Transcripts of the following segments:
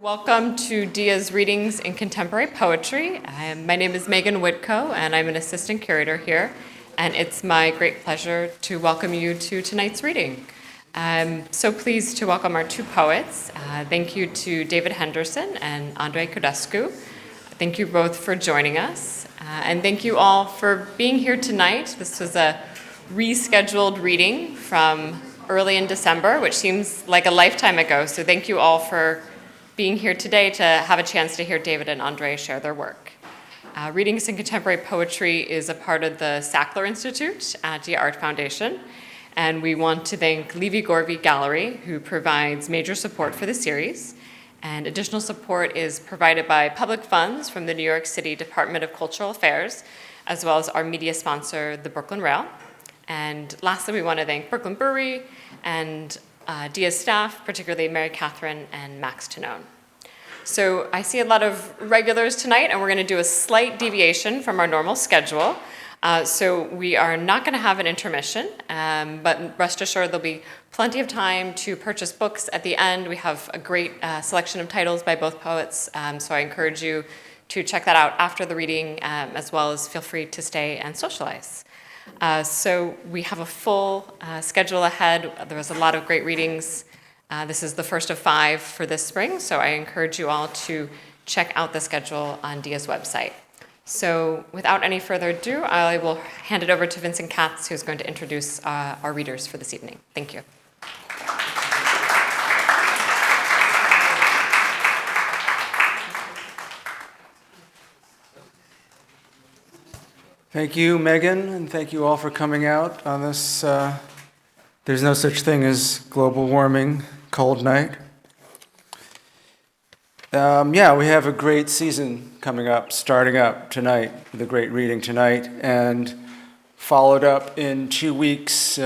Welcome to Dia's Readings in Contemporary Poetry. My name is Megan Whitco, and I'm an assistant curator here. And it's my great pleasure to welcome you to tonight's reading. I'm so pleased to welcome our two poets. Thank you to David Henderson and Andrei Codrescu. Thank you both for joining us. And thank you all for being here tonight. This was a rescheduled reading from early in December, which seems like a lifetime ago. So thank you all for being here today to have a chance to hear David and Andrei share their work. Readings in Contemporary Poetry is a part of the Sackler Institute at Dia Art Foundation, and we want to thank Levy Gorvey Gallery, who provides major support for the series, and additional support is provided by public funds from the New York City Department of Cultural Affairs, as well as our media sponsor, the Brooklyn Rail. And lastly, we want to thank Brooklyn Brewery and Dia's staff, particularly Mary Catherine and Max Tanone. So I see a lot of regulars tonight, and we're going to do a slight deviation from our normal schedule. So we are not going to have an intermission, but rest assured there'll be plenty of time to purchase books at the end. We have a great selection of titles by both poets, so I encourage you to check that out after the reading, as well as feel free to stay and socialize. So we have a full schedule ahead. There was a lot of great readings. This is the first of 5 for this spring, so I encourage you all to check out the schedule on Dia's website. So without any further ado, I will hand it over to Vincent Katz, who's going to introduce our readers for this evening. Thank you. Thank you, Megan, and thank you all for coming out on this there's no such thing as global warming, cold night. We have a great season coming up, starting up tonight, with a great reading tonight, and followed up in 2 weeks,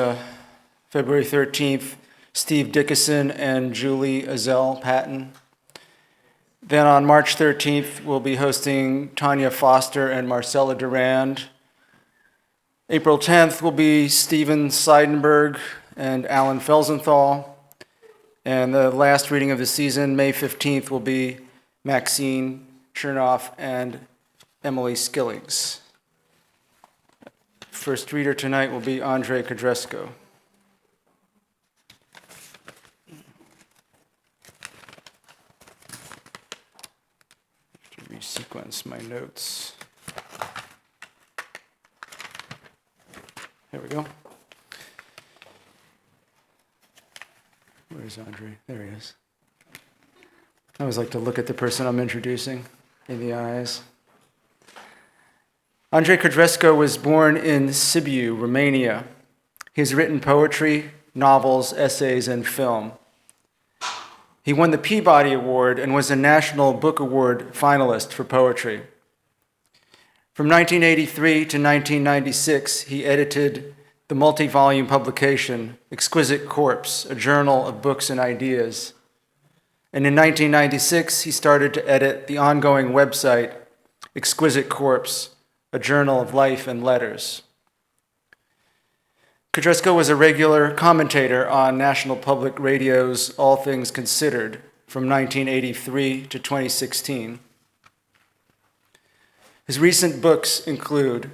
February 13th, Steve Dickinson and Julie Azell Patton. Then on March 13th, we'll be hosting Tanya Foster and Marcella Durand. April 10th will be Steven Seidenberg and Alan Felsenthal. And the last reading of the season, May 15th, will be Maxine Chernoff and Emily Skillings. First reader tonight will be Andrei Codrescu. Resequence my notes. There we go. Where's Andrei? There he is. I always like to look at the person I'm introducing in the eyes. Andrei Codrescu was born in Sibiu, Romania. He has written poetry, novels, essays, and film. He won the Peabody Award and was a National Book Award finalist for poetry. From 1983 to 1996, he edited the multi-volume publication Exquisite Corpse, a journal of books and ideas. And in 1996, he started to edit the ongoing website Exquisite Corpse, a journal of life and letters. Codrescu was a regular commentator on National Public Radio's All Things Considered from 1983 to 2016. His recent books include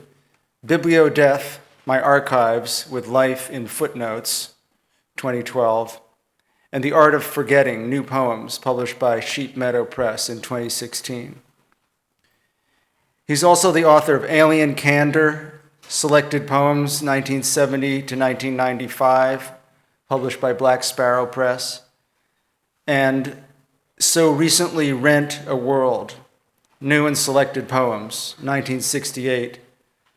Bibliodeath, My Archives with Life in Footnotes, 2012, and The Art of Forgetting, New Poems, published by Sheep Meadow Press in 2016. He's also the author of Alien Candor, Selected Poems, 1970 to 1995, published by Black Sparrow Press, and So Recently Rent a World, New and Selected Poems, 1968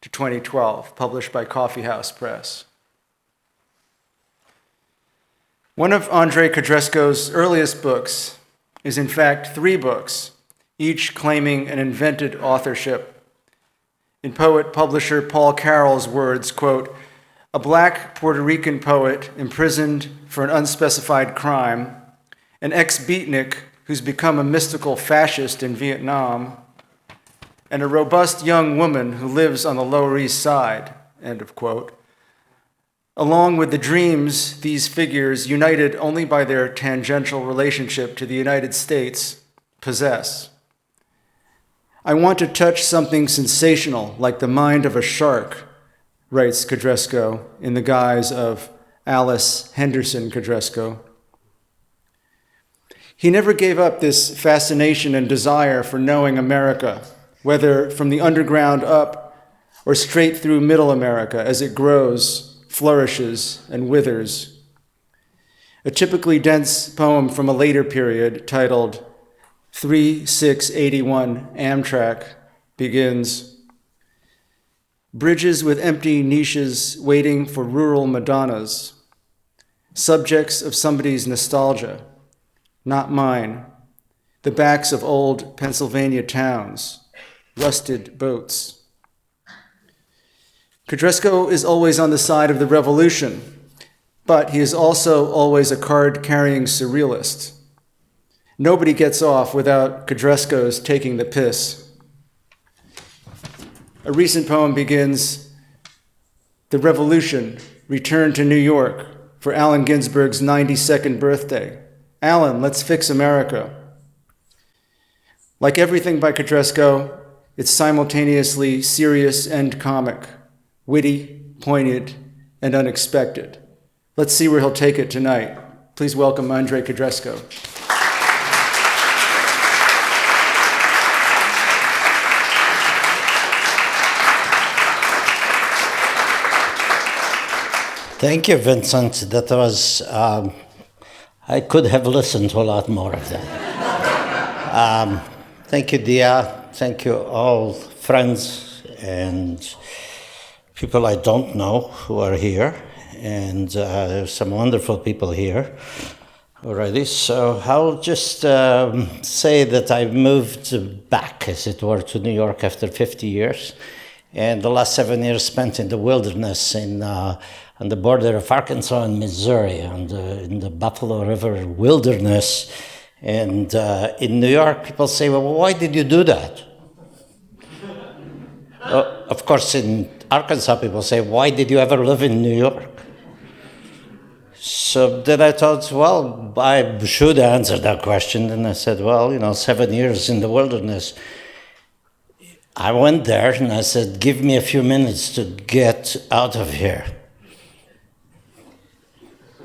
to 2012, published by Coffee House Press. One of Andrei Codrescu's earliest books is in fact 3 books, each claiming an invented authorship. In poet-publisher Paul Carroll's words, quote, "A black Puerto Rican poet imprisoned for an unspecified crime, an ex-beatnik who's become a mystical fascist in Vietnam, and a robust young woman who lives on the Lower East Side," end of quote. Along with the dreams, these figures, united only by their tangential relationship to the United States, possess. I want to touch something sensational like the mind of a shark, writes Codrescu in the guise of Alice Henderson Codrescu. He never gave up this fascination and desire for knowing America, whether from the underground up or straight through middle America as it grows, flourishes, and withers. A typically dense poem from a later period titled 3681 Amtrak begins, bridges with empty niches waiting for rural Madonnas, subjects of somebody's nostalgia, not mine, the backs of old Pennsylvania towns, rusted boats. Codrescu is always on the side of the revolution, but he is also always a card-carrying surrealist. Nobody gets off without Codrescu's taking the piss. A recent poem begins, "The Revolution returned to New York for Allen Ginsberg's 92nd birthday. Allen, let's fix America." Like everything by Codrescu, it's simultaneously serious and comic, witty, pointed, and unexpected. Let's see where he'll take it tonight. Please welcome Andrei Codrescu. Thank you, Vincent. That was, I could have listened to a lot more of that. Thank you, Dia. Thank you, all friends and people I don't know who are here. And there's some wonderful people here already. So I'll just say that I moved back, as it were, to New York after 50 years. And the last 7 years spent in the wilderness on the border of Arkansas and Missouri, in the Buffalo River wilderness. And in New York, people say, well, why did you do that? Of course, in Arkansas, people say, why did you ever live in New York? So then I thought, well, I should answer that question. And I said, well, 7 years in the wilderness. I went there and I said, give me a few minutes to get out of here.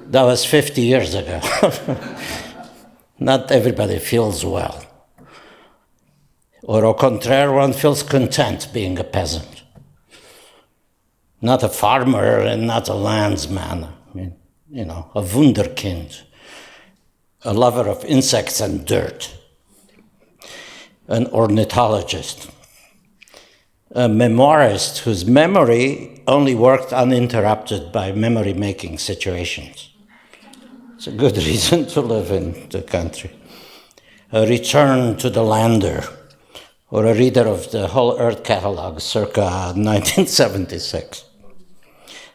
That was 50 years ago. Not everybody feels well. Or au contraire, one feels content being a peasant. Not a farmer and not a landsman. A wunderkind. A lover of insects and dirt. An ornithologist. A memoirist whose memory only worked uninterrupted by memory-making situations. It's a good reason to live in the country. A return to the lander, or a reader of the Whole Earth Catalog circa 1976.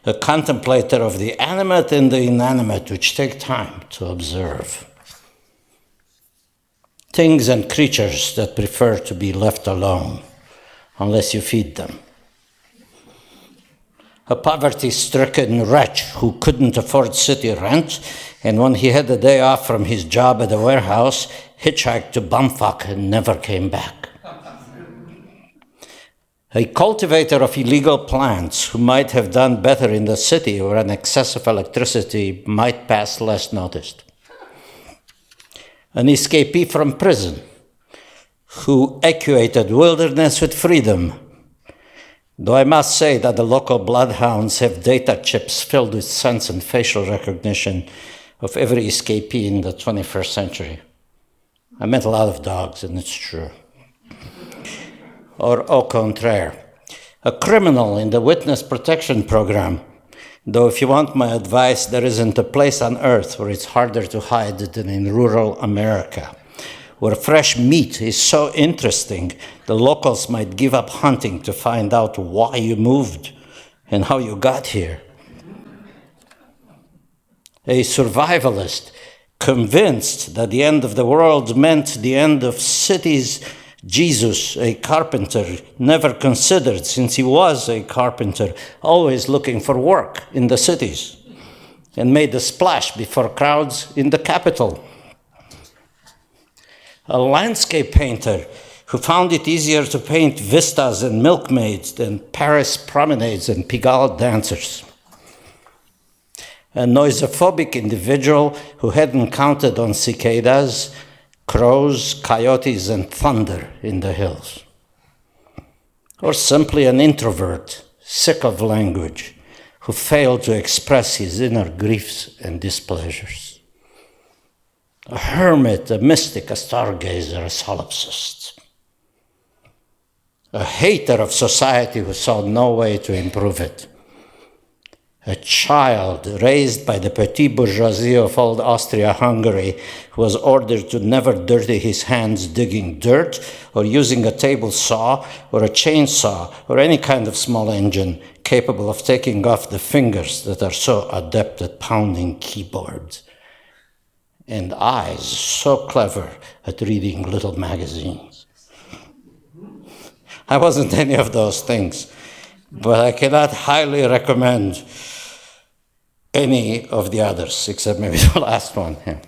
A contemplator of the animate and the inanimate, which take time to observe. Things and creatures that prefer to be left alone, unless you feed them. A poverty-stricken wretch who couldn't afford city rent, and when he had a day off from his job at the warehouse, hitchhiked to bumfuck and never came back. A cultivator of illegal plants who might have done better in the city where an excess of electricity might pass less noticed. An escapee from prison who equated wilderness with freedom. Though I must say that the local bloodhounds have data chips filled with sense and facial recognition of every escapee in the 21st century. I met a lot of dogs, and it's true. Or au contraire, a criminal in the witness protection program. Though if you want my advice, there isn't a place on earth where it's harder to hide than in rural America, where fresh meat is so interesting, the locals might give up hunting to find out why you moved and how you got here. A survivalist convinced that the end of the world meant the end of cities. Jesus, a carpenter, never considered, since he was a carpenter, always looking for work in the cities, and made a splash before crowds in the capital. a landscape painter who found it easier to paint vistas and milkmaids than Paris promenades and Pigalle dancers. A noisophobic individual who hadn't counted on cicadas, crows, coyotes, and thunder in the hills. Or simply an introvert, sick of language, who failed to express his inner griefs and displeasures. A hermit, a mystic, a stargazer, a solipsist. A hater of society who saw no way to improve it. A child raised by the petit bourgeoisie of old Austria-Hungary who was ordered to never dirty his hands digging dirt or using a table saw or a chainsaw or any kind of small engine capable of taking off the fingers that are so adept at pounding keyboards, and eyes so clever at reading little magazines. I wasn't any of those things, but I cannot highly recommend any of the others, except maybe the last one. Yeah.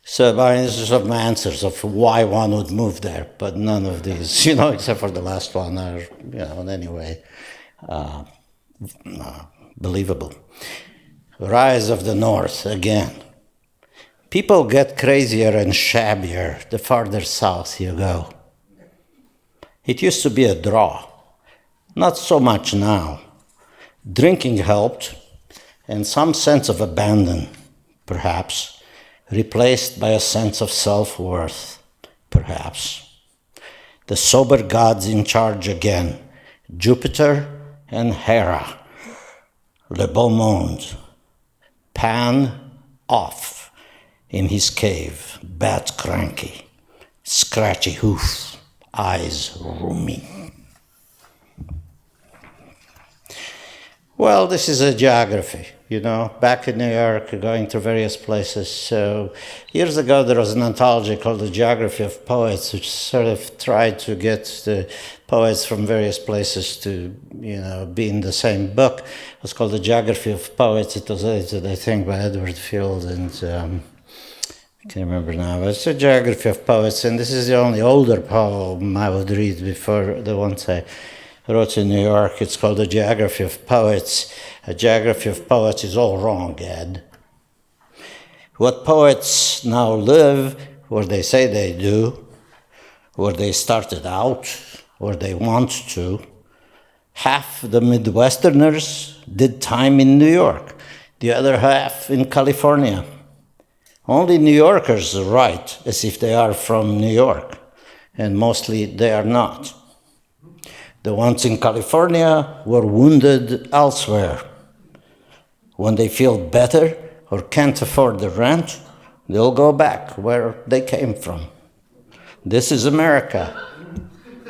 So these are some answers of why one would move there, but none of these, except for the last one, are, in any way believable. Rise of the North, again. People get crazier and shabbier the farther south you go. It used to be a draw. Not so much now. Drinking helped, and some sense of abandon, perhaps, replaced by a sense of self-worth, perhaps. The sober gods in charge again, Jupiter and Hera, le beau monde. Pan off in his cave, bat cranky, scratchy hoof, eyes roomy. Well, this is a geography, back in New York, going to various places. So years ago, there was an anthology called The Geography of Poets, which sort of tried to get the poets from various places to, be in the same book. It was called The Geography of Poets. It was edited, I think, by Edward Field, and I can't remember now. But it's a Geography of Poets, and this is the only older poem I would read before the ones I wrote in New York. It's called A Geography of Poets. A Geography of Poets is all wrong, Ed. What poets now live, where they say they do, where they started out, where they want to. Half the Midwesterners did time in New York, the other half in California. Only New Yorkers write as if they are from New York, and mostly they are not. The ones in California were wounded elsewhere. When they feel better or can't afford the rent, they'll go back where they came from. This is America.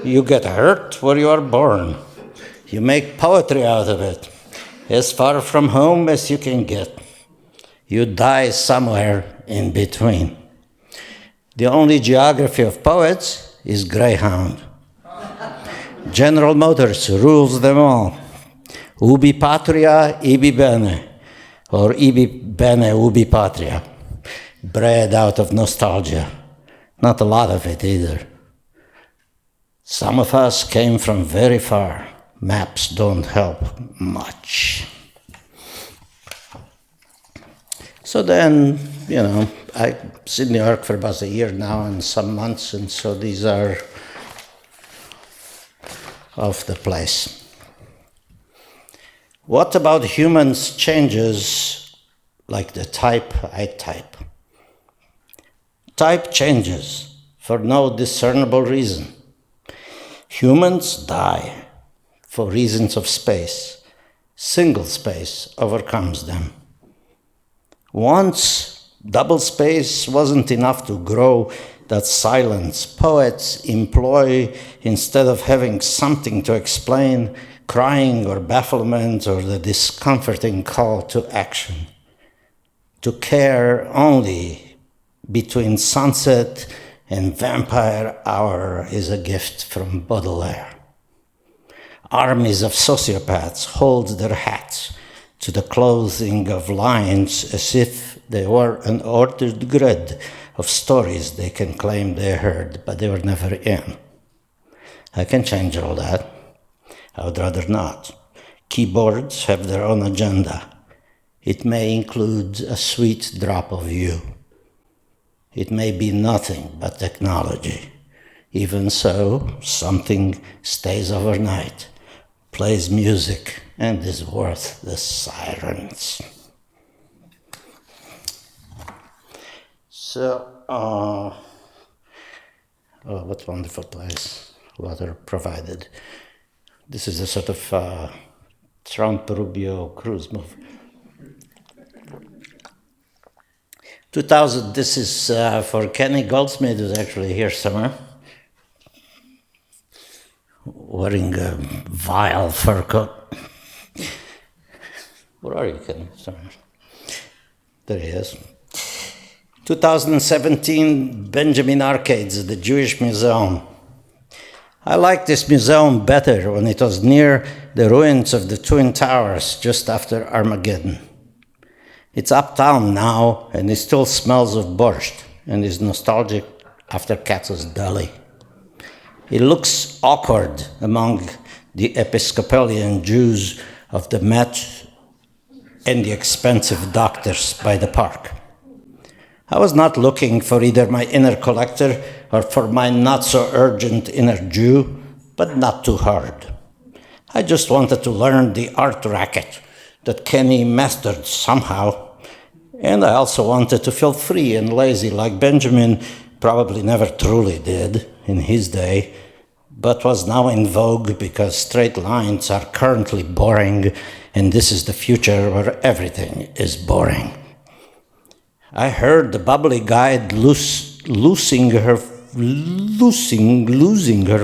You get hurt where you are born. You make poetry out of it, as far from home as you can get. You die somewhere in between. The only geography of poets is Greyhound. General Motors rules them all. Ubi patria, ibi bene, or ibi bene, ubi patria. Bred out of nostalgia. Not a lot of it either. Some of us came from very far. Maps don't help much. So then, I was in New York for about a year now and some months, and so these are of the place. What about humans changes like the type I type? Type changes for no discernible reason. Humans die for reasons of space. Single space overcomes them. Once double space wasn't enough to grow that silence poets employ instead of having something to explain, crying or bafflement or the discomforting call to action. To care only between sunset and vampire hour is a gift from Baudelaire. Armies of sociopaths hold their hats to the clothing of lines as if they were an ordered grid of stories they can claim they heard, but they were never in. I can change all that. I would rather not. Keyboards have their own agenda. It may include a sweet drop of you. It may be nothing but technology. Even so, something stays overnight, plays music, and is worth the sirens. So, what wonderful place. Water provided. This is a sort of Trump-Rubio cruise move. 2000, this is for Kenny Goldsmith, who's actually here somewhere, wearing a vile fur coat. Where are you, Kenny? Sorry. There he is. 2017, Benjamin Arcades, the Jewish Museum. I liked this museum better when it was near the ruins of the Twin Towers just after Armageddon. It's uptown now, and it still smells of borscht and is nostalgic after Katz's deli. It looks awkward among the Episcopalian Jews of the Met and the expensive doctors by the park. I was not looking for either my inner collector or for my not-so-urgent inner Jew, but not too hard. I just wanted to learn the art racket that Kenny mastered somehow, and I also wanted to feel free and lazy like Benjamin probably never truly did in his day, but was now in vogue because straight lines are currently boring, and this is the future where everything is boring. I heard the bubbly guide losing her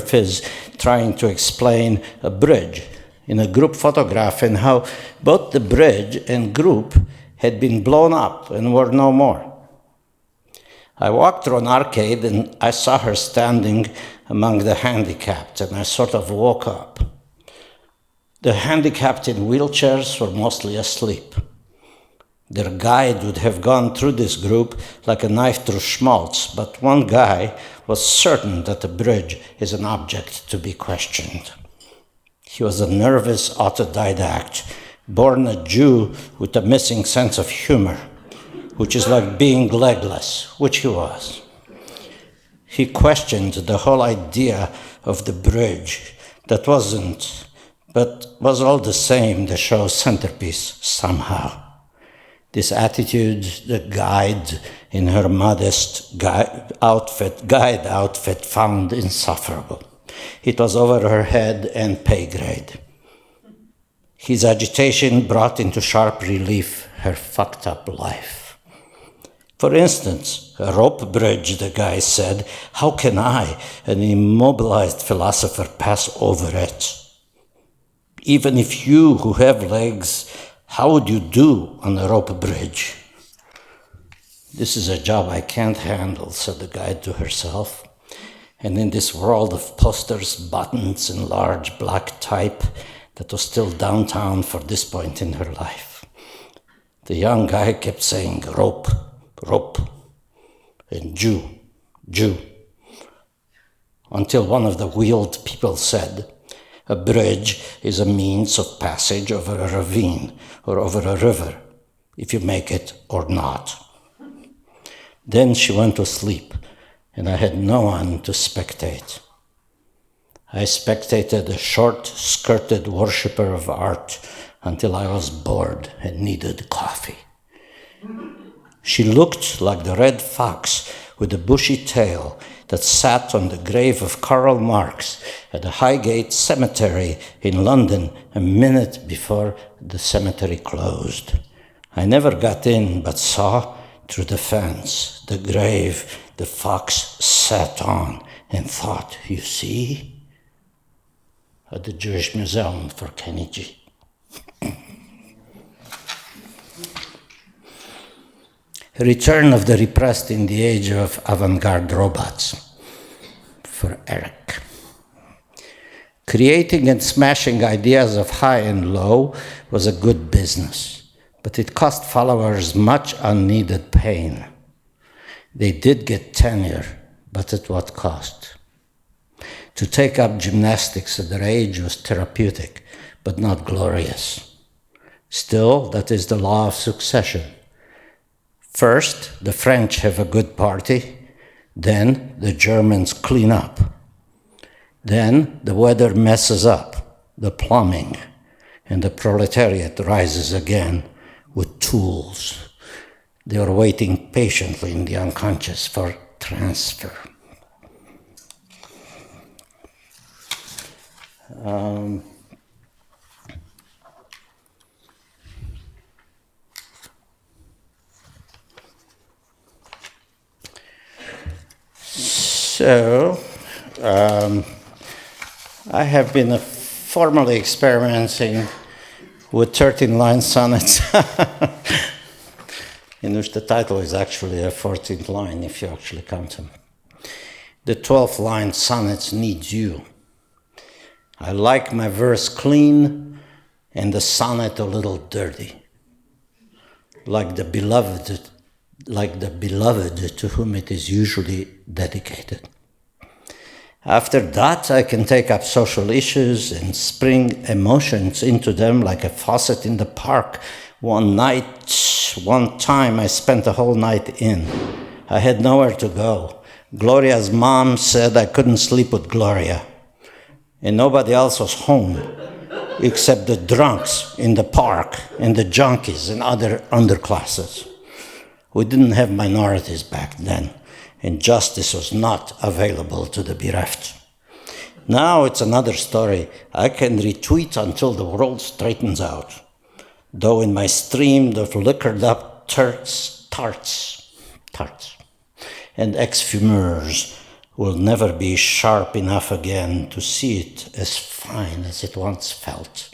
fizz trying to explain a bridge in a group photograph and how both the bridge and group had been blown up and were no more. I walked through an arcade and I saw her standing among the handicapped, and I sort of woke up. The handicapped in wheelchairs were mostly asleep. Their guide would have gone through this group like a knife through schmaltz, but one guy was certain that the bridge is an object to be questioned. He was a nervous autodidact, born a Jew with a missing sense of humor, which is like being legless, which he was. He questioned the whole idea of the bridge that wasn't, but was all the same the show's centerpiece somehow. This attitude the guide in her modest guide outfit found insufferable. It was over her head and pay grade. His agitation brought into sharp relief her fucked up life. For instance, a rope bridge, the guy said, how can I, an immobilized philosopher, pass over it? Even if you who have legs, how would you do on a rope bridge? This is a job I can't handle, said the guide to herself. And in this world of posters, buttons, and large black type that was still downtown for this point in her life, the young guy kept saying, rope, rope, and Jew, Jew, until one of the wheeled people said, a bridge is a means of passage over a ravine or over a river, if you make it or not. Then she went to sleep, and I had no one to spectate. I spectated a short-skirted worshipper of art until I was bored and needed coffee. She looked like the red fox with a bushy tail that sat on the grave of Karl Marx at the Highgate Cemetery in London a minute before the cemetery closed. I never got in, but saw through the fence the grave the fox sat on and thought, you see? At the Jewish Museum for Kenny G. Return of the Repressed in the Age of Avant-Garde Robots, for Eric. Creating and smashing ideas of high and low was a good business, but it cost followers much unneeded pain. They did get tenure, but at what cost? To take up gymnastics at their age was therapeutic, but not glorious. Still, that is the law of succession. First, the French have a good party, then the Germans clean up. Then the weather messes up, the plumbing, and the proletariat rises again with tools. They are waiting patiently in the unconscious for transfer. I have been formally experimenting with 13-line sonnets, in which the title is actually a 14th line, if you actually count them. The 12th-line sonnets need you. I like my verse clean and the sonnet a little dirty, like the beloved to whom it is usually dedicated. After that, I can take up social issues and spring emotions into them like a faucet in the park. One time, I spent a whole night in. I had nowhere to go. Gloria's mom said I couldn't sleep with Gloria, and nobody else was home except the drunks in the park and the junkies and other underclasses. We didn't have minorities back then, and justice was not available to the bereft. Now it's another story. I can retweet until the world straightens out, though in my stream of liquored up tarts, and ex-fumeurs will never be sharp enough again to see it as fine as it once felt.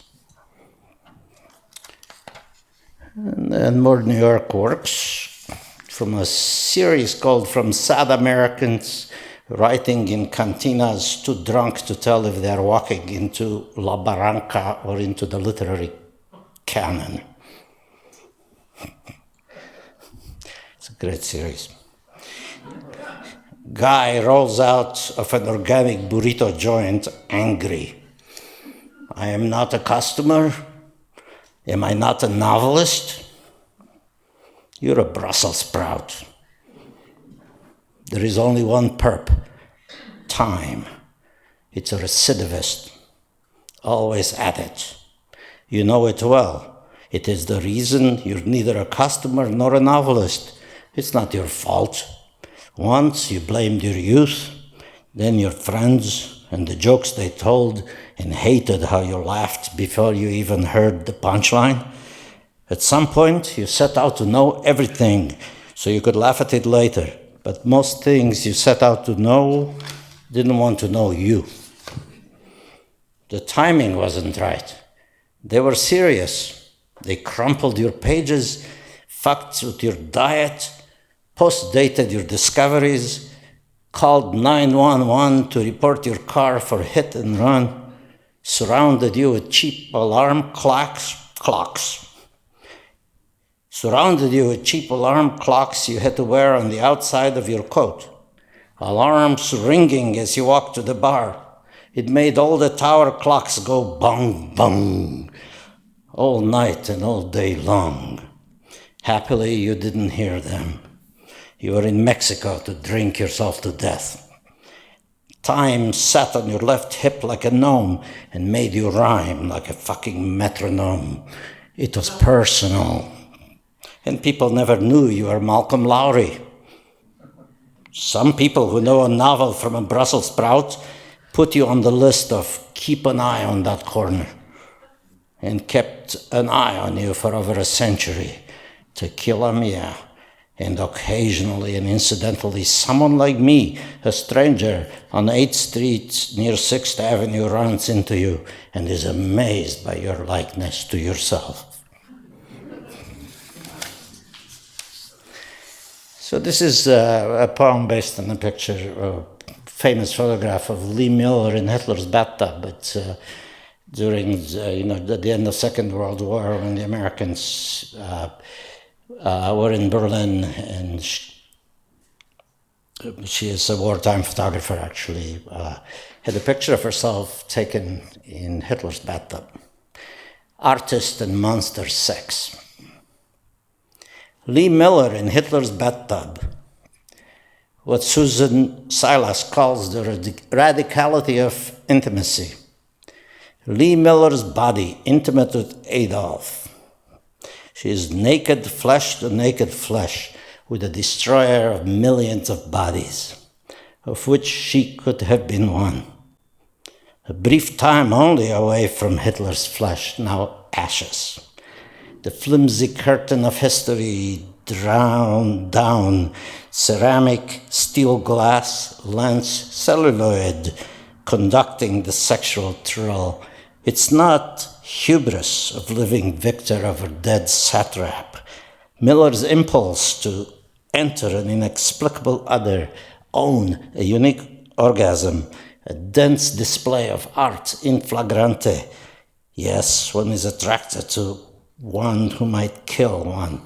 And then more New York works from a series called From Sad Americans Writing in Cantinas Too Drunk to Tell If They're Walking into La Barranca or into the Literary Canon. It's a great series. Guy rolls out of an organic burrito joint angry. I am not a customer. Am I not a novelist? You're a Brussels sprout. There is only one perp, time. It's a recidivist, always at it. You know it well. It is the reason you're neither a customer nor a novelist. It's not your fault. Once you blamed your youth, then your friends and the jokes they told, and hated how you laughed before you even heard the punchline. At some point, you set out to know everything so you could laugh at it later. But most things you set out to know didn't want to know you. The timing wasn't right. They were serious. They crumpled your pages, fucked with your diet, post-dated your discoveries, called 911 to report your car for hit and run, surrounded you with cheap alarm clocks. Surrounded you with cheap alarm clocks you had to wear on the outside of your coat. Alarms ringing as you walked to the bar. It made all the tower clocks go bong, bong, all night and all day long. Happily, you didn't hear them. You were in Mexico to drink yourself to death. Time sat on your left hip like a gnome and made you rhyme like a fucking metronome. It was personal. And people never knew you were Malcolm Lowry. Some people who know a novel from a Brussels sprout put you on the list of keep an eye on that corner, and kept an eye on you for over a century. Tequila Mia. And occasionally and incidentally, someone like me, a stranger on 8th Street near 6th Avenue, runs into you and is amazed by your likeness to yourself. So this is a poem based on a picture, a famous photograph of Lee Miller in Hitler's bathtub. But during the end of Second World War, when the Americans were in Berlin and She is a wartime photographer, actually. Had a picture of herself taken in Hitler's bathtub. Artist and monster sex. Lee Miller in Hitler's bathtub. What Susan Silas calls the radicality of intimacy. Lee Miller's body, intimate with Adolf. She is naked flesh to naked flesh, with a destroyer of millions of bodies, of which she could have been one. A brief time only away from Hitler's flesh, now ashes. The flimsy curtain of history drowned down, ceramic, steel glass, lens, celluloid, conducting the sexual thrill. It's not hubris of living victor over dead satrap. Miller's impulse to enter an inexplicable other, own a unique orgasm, a dense display of art in flagrante. Yes, one is attracted to one who might kill one.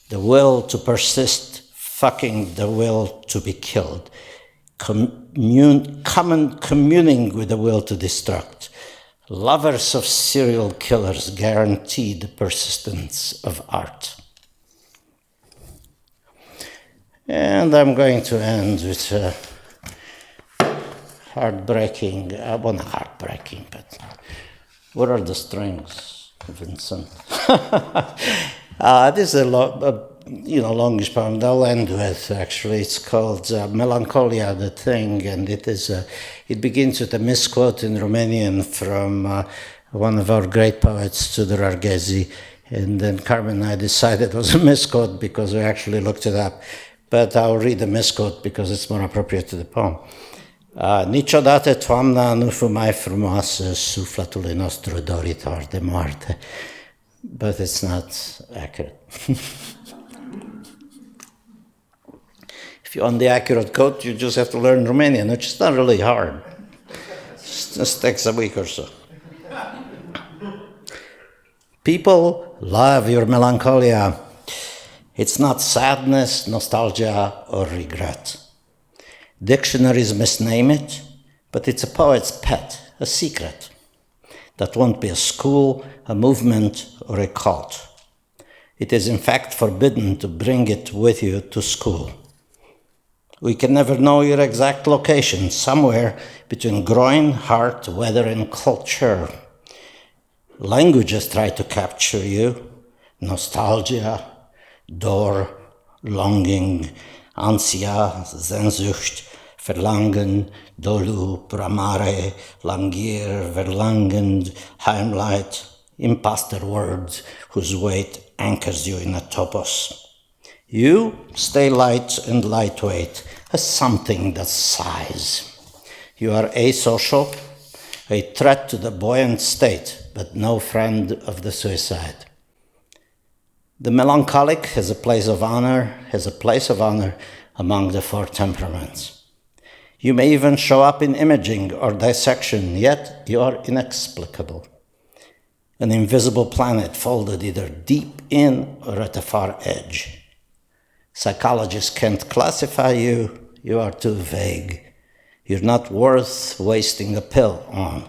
The will to persist, fucking the will to be killed. Communing with the will to destruct. Lovers of serial killers guarantee the persistence of art. And I'm going to end with heartbreaking, well, not heartbreaking, but what are the strings, Vincent? This is a longish poem. I'll end with, actually. It's called Melancholia, the Thing, and it begins with a misquote in Romanian from one of our great poets, Tudor Arghezi, and then Carmen and I decided it was a misquote because we actually looked it up. But I'll read the misquote because it's more appropriate to the poem. Niciodată toamna nu fu mai frumoasă sufletului nostru doritor de moarte. But it's not accurate. If you want the accurate quote, you just have to learn Romanian, which is not really hard. It just takes a week or so. People love your melancholia. It's not sadness, nostalgia, or regret. Dictionaries misname it, but it's a poet's pet, a secret. That won't be a school, a movement, or a cult. It is in fact forbidden to bring it with you to school. We can never know your exact location, somewhere between groin, heart, weather, and culture. Languages try to capture you. Nostalgia, door, longing, ansia, Sehnsucht, Verlangen, Dolu, Bramare, Langir, Verlangen, Heimleid, imposter words whose weight anchors you in a topos. You stay light and lightweight, as something that sighs. You are asocial, a threat to the buoyant state, but no friend of the suicide. The melancholic has a place of honor among the four temperaments. You may even show up in imaging or dissection, yet you are inexplicable. An invisible planet folded either deep in or at the far edge. Psychologists can't classify you, you are too vague. You're not worth wasting a pill on.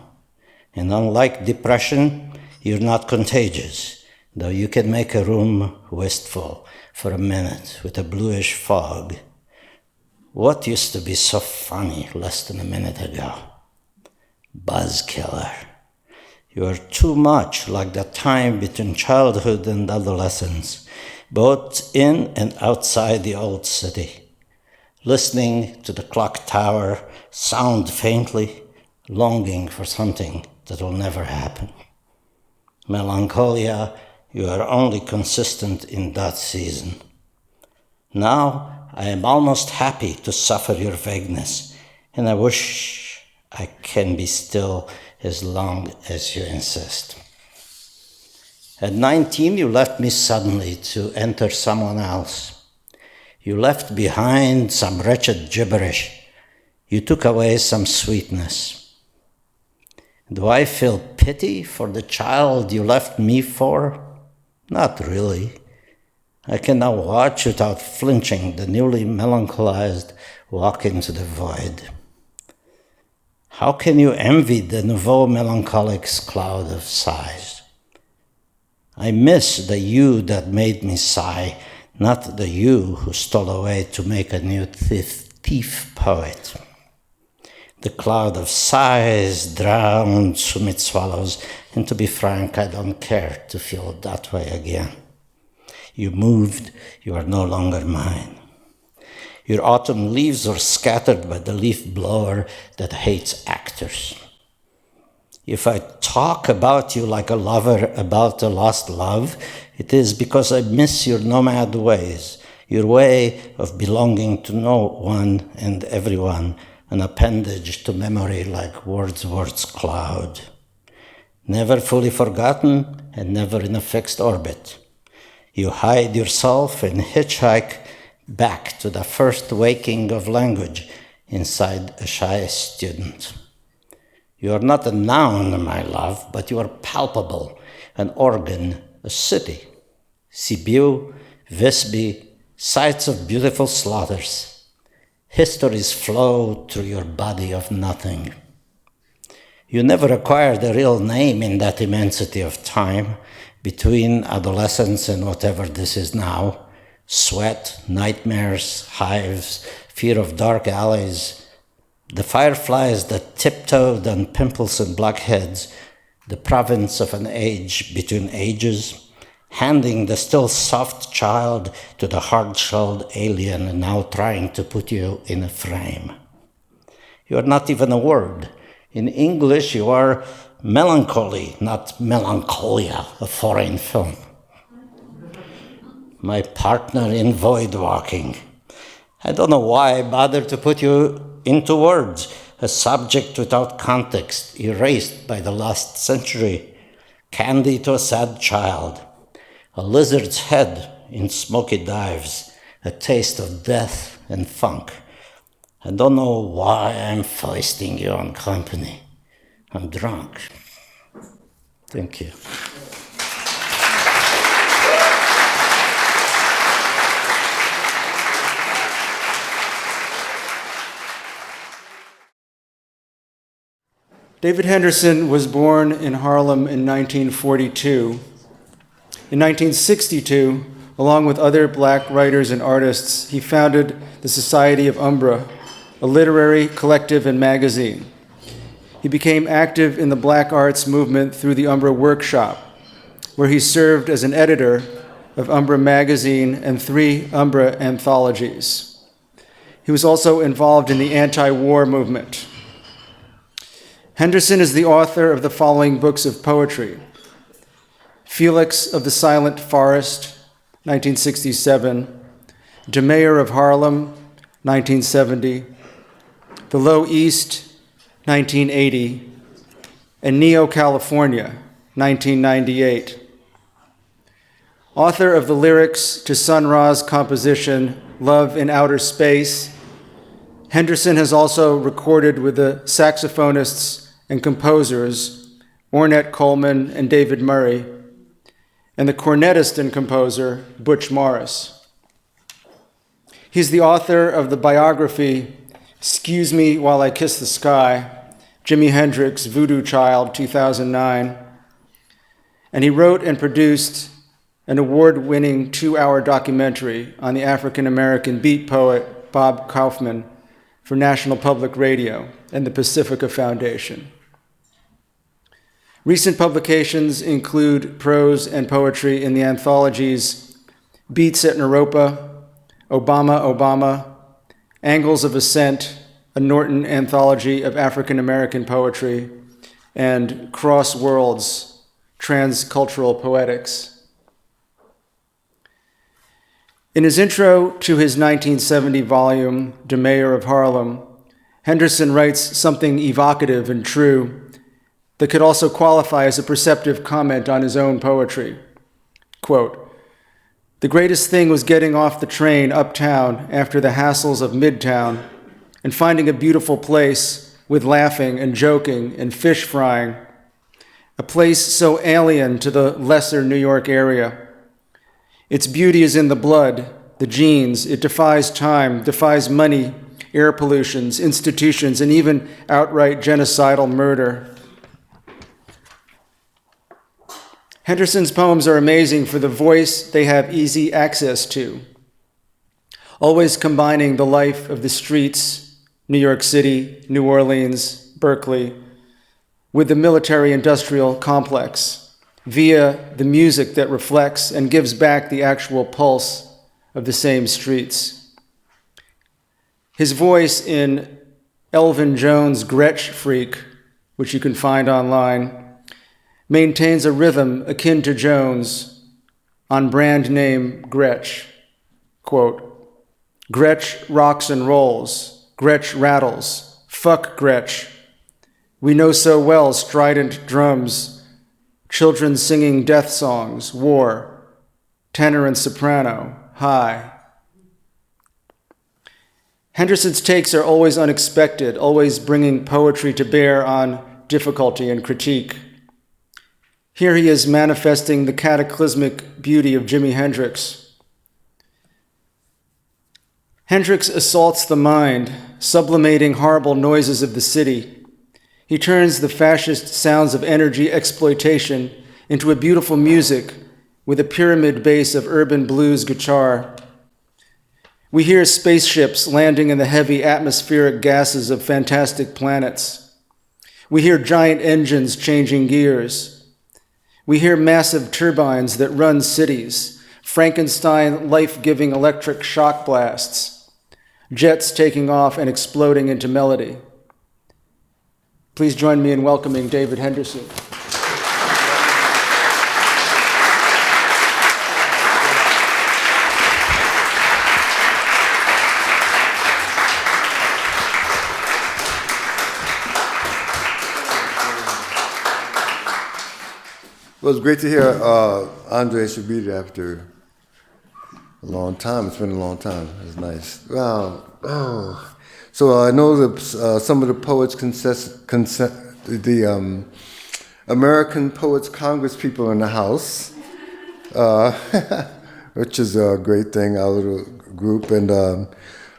And unlike depression, you're not contagious, though you can make a room wistful for a minute with a bluish fog. What used to be so funny less than a minute ago? Buzzkiller. You are too much like the time between childhood and adolescence, both in and outside the old city. Listening to the clock tower sound faintly, longing for something that will never happen. Melancholia, you are only consistent in that season. Now, I am almost happy to suffer your vagueness, and I wish I can be still as long as you insist. At 19, you left me suddenly to enter someone else. You left behind some wretched gibberish. You took away some sweetness. Do I feel pity for the child you left me for? Not really. I can now watch without flinching the newly melancholized walk into the void. How can you envy the nouveau melancholic's cloud of sighs? I miss the you that made me sigh, not the you who stole away to make a new thief poet. The cloud of sighs drowned summit swallows, and to be frank, I don't care to feel that way again. You moved, you are no longer mine. Your autumn leaves are scattered by the leaf blower that hates actors. If I talk about you like a lover about a lost love, it is because I miss your nomad ways, your way of belonging to no one and everyone, an appendage to memory like Wordsworth's cloud. Never fully forgotten and never in a fixed orbit. You hide yourself and hitchhike back to the first waking of language inside a shy student. You are not a noun, my love, but you are palpable, an organ, a city. Sibiu, Visby, sites of beautiful slaughters. Histories flow through your body of nothing. You never acquired a real name in that immensity of time, between adolescence and whatever this is now. Sweat, nightmares, hives, fear of dark alleys, the fireflies that tiptoed on pimples and blackheads, the province of an age between ages, handing the still soft child to the hard-shelled alien now trying to put you in a frame. You are not even a word. In English, you are melancholy, not melancholia, a foreign film. My partner in void walking. I don't know why I bothered to put you into words, a subject without context, erased by the last century, candy to a sad child, a lizard's head in smoky dives, a taste of death and funk. I don't know why I'm foisting you on company. I'm drunk. Thank you. David Henderson was born in Harlem in 1942. In 1962, along with other black writers and artists, he founded the Society of Umbra, a literary collective and magazine. He became active in the black arts movement through the Umbra Workshop, where he served as an editor of Umbra magazine and 3 Umbra anthologies. He was also involved in the anti-war movement. Henderson is the author of the following books of poetry: Felix of the Silent Forest, 1967, De Mayor of Harlem, 1970, The Low East, 1980, and Neo California, 1998. Author of the lyrics to Sun Ra's composition, Love in Outer Space, Henderson has also recorded with the saxophonists and composers Ornette Coleman and David Murray, and the cornetist and composer Butch Morris. He's the author of the biography Excuse Me While I Kiss the Sky, Jimi Hendrix, Voodoo Child, 2009, and he wrote and produced an award-winning 2-hour documentary on the African-American beat poet Bob Kaufman for National Public Radio and the Pacifica Foundation. Recent publications include prose and poetry in the anthologies Beats at Naropa, Obama, Obama, Angles of Ascent, a Norton anthology of African-American poetry, and Crossroads, Transcultural Poetics. In his intro to his 1970 volume, De Mayor of Harlem, Henderson writes something evocative and true that could also qualify as a perceptive comment on his own poetry. Quote, "The greatest thing was getting off the train uptown after the hassles of Midtown and finding a beautiful place with laughing and joking and fish frying, a place so alien to the lesser New York area. Its beauty is in the blood, the genes. It defies time, defies money, air pollutions, institutions, and even outright genocidal murder. Henderson's poems are amazing for the voice they have easy access to, always combining the life of the streets, New York City, New Orleans, Berkeley, with the military-industrial complex via the music that reflects and gives back the actual pulse of the same streets. His voice in Elvin Jones' Gretsch Freak, which you can find online, maintains a rhythm akin to Jones on brand name Gretsch. Quote, Gretsch rocks and rolls, Gretsch rattles, fuck Gretsch. We know so well strident drums, children singing death songs, war, tenor and soprano, high. Henderson's takes are always unexpected, always bringing poetry to bear on difficulty and critique. Here he is manifesting the cataclysmic beauty of Jimi Hendrix. Hendrix assaults the mind, sublimating horrible noises of the city. He turns the fascist sounds of energy exploitation into a beautiful music with a pyramid bass of urban blues guitar. We hear spaceships landing in the heavy atmospheric gases of fantastic planets. We hear giant engines changing gears. We hear massive turbines that run cities, Frankenstein life-giving electric shock blasts, jets taking off and exploding into melody. Please join me in welcoming David Henderson. Well, it's great to hear Andrei should be there after a long time. It's been a long time. It's nice. So I know that some of the poets the American Poets Congress people in the house, which is a great thing, our little group. And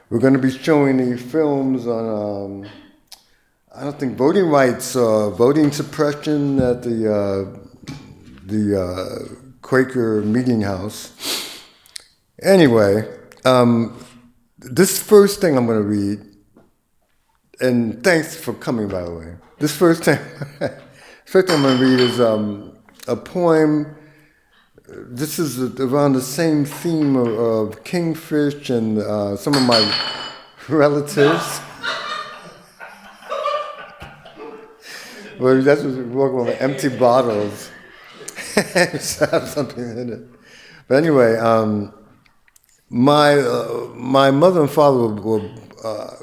we're going to be showing the films on, I don't think, voting rights, voting suppression at the Quaker Meeting House. Anyway, this first thing I'm going to read, and thanks for coming, by the way. This first thing I'm going to read is a poem. This is around the same theme of Kingfish and some of my relatives. Well, that's what we're working on, empty bottles. Have something in it. But anyway, my mother and father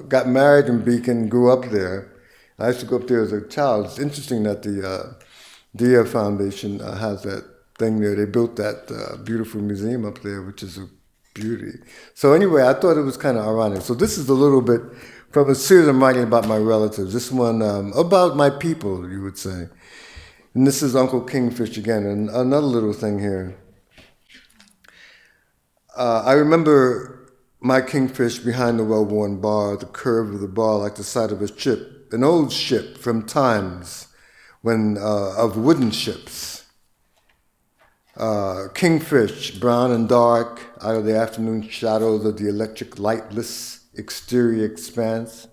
got married in Beacon, grew up there. I used to go up there as a child. It's interesting that the Dia Foundation has that thing there. They built that beautiful museum up there, which is a beauty. So anyway, I thought it was kind of ironic. So this is a little bit from a series I'm writing about my relatives. This one about my people, you would say. And this is Uncle Kingfish again. And another little thing here. I remember my Kingfish behind the well-worn bar, the curve of the bar like the side of a ship, an old ship from times when of wooden ships. Kingfish, brown and dark, out of the afternoon shadows of the electric lightless exterior expanse,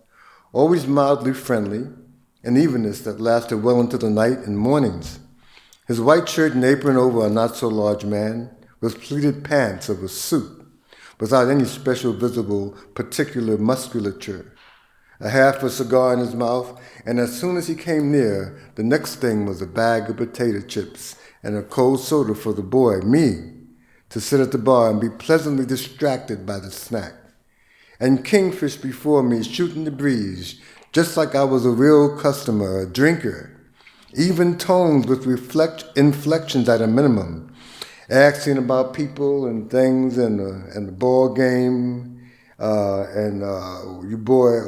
always mildly friendly, an evenness that lasted well into the night and mornings. His white shirt and apron over a not-so-large man, with pleated pants of a suit, without any special visible particular musculature. A half a cigar in his mouth, and as soon as he came near, the next thing was a bag of potato chips and a cold soda for the boy, me, to sit at the bar and be pleasantly distracted by the snack. And Kingfish before me shooting the breeze, just like I was a real customer, a drinker, even tones with inflections at a minimum, asking about people and things and the ball game and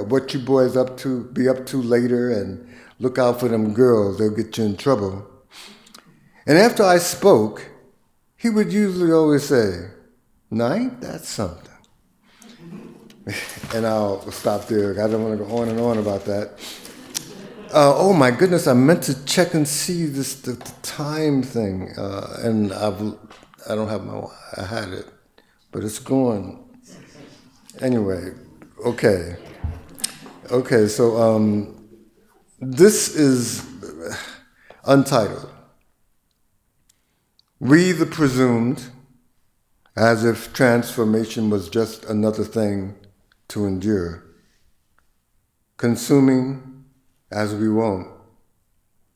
what you boys be up to later, and look out for them girls, they'll get you in trouble. And after I spoke, he would usually always say, "Now ain't that something?" And I'll stop there. I don't want to go on and on about that. Oh my goodness! I meant to check and see the time thing, and I don't have I had it, but it's gone. Anyway, okay. So this is untitled. We the presumed, as if transformation was just another thing to endure, consuming as we won't,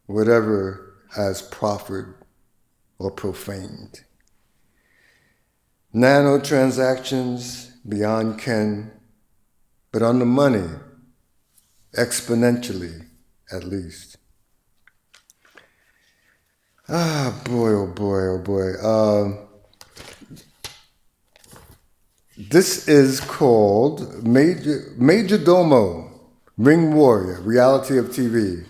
whatever as proffered or profaned. Nanotransactions beyond ken, but on the money, exponentially at least. Ah, boy, oh boy, oh boy. This is called Major Domo, Ring Warrior, Reality of TV.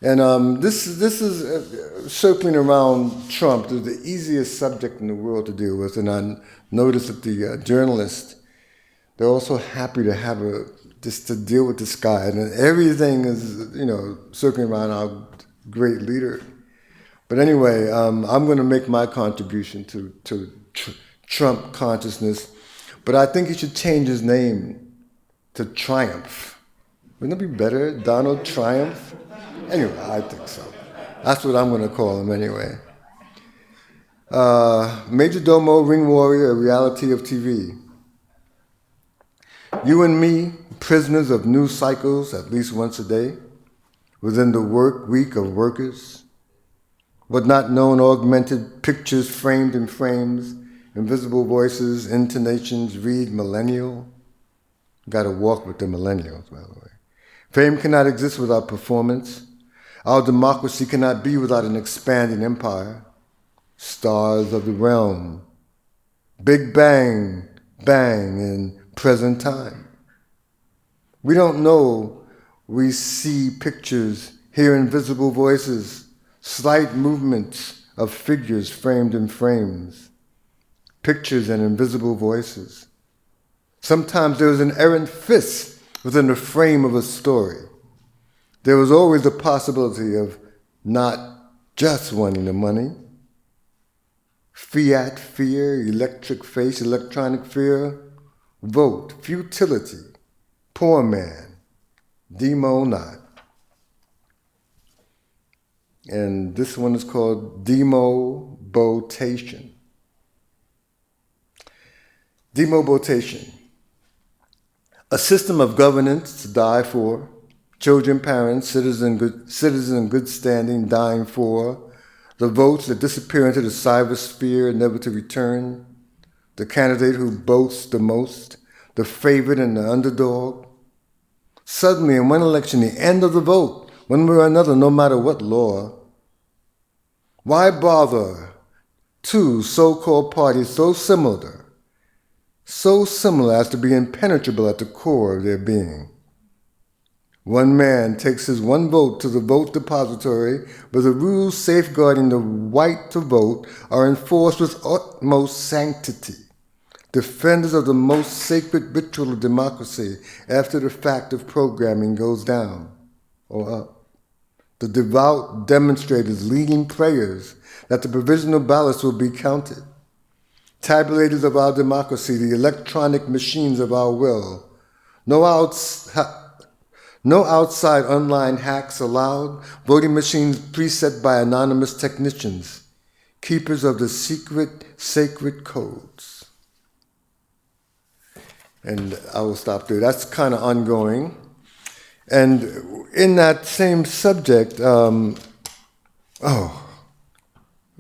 And this is circling around Trump. It's the easiest subject in the world to deal with. And I noticed that the journalists, they're also happy to have just to deal with this guy. And everything is, circling around our great leader. But anyway, I'm going to make my contribution to Trump consciousness. But I think he should change his name to Triumph. Wouldn't that be better? Donald Triumph? Anyway, I think so. That's what I'm going to call him anyway. Major Domo, Ring Warrior, a reality of TV. You and me, prisoners of news cycles at least once a day, within the work week of workers. What not known augmented pictures framed in frames, invisible voices, intonations read millennial. Got to walk with the millennials, by the way. Fame cannot exist without performance. Our democracy cannot be without an expanding empire. Stars of the realm. Big bang, bang in present time. We don't know. We see pictures, hear invisible voices, slight movements of figures framed in frames. Pictures and invisible voices. Sometimes there is an errant fist within the frame of a story. There was always the possibility of not just wanting the money. Fiat fear, electric face, electronic fear, vote, futility, poor man, Demo not. And this one is called Demobotation. Demobotation. A system of governance to die for, children, parents, citizens in good standing dying for, the votes that disappear into the cybersphere never to return, the candidate who boasts the most, the favorite and the underdog. Suddenly in one election, the end of the vote, one way or another, no matter what law. Why bother two so-called parties so similar as to be impenetrable at the core of their being? One man takes his one vote to the vote depository, where the rules safeguarding the right to vote are enforced with utmost sanctity. Defenders of the most sacred ritual of democracy after the fact of programming goes down or up. The devout demonstrators leading prayers that the provisional ballots will be counted. Tabulators of our democracy, the electronic machines of our will. No outside online hacks allowed. Voting machines preset by anonymous technicians, keepers of the secret, sacred codes. And I will stop there. That's kind of ongoing. And in that same subject, oh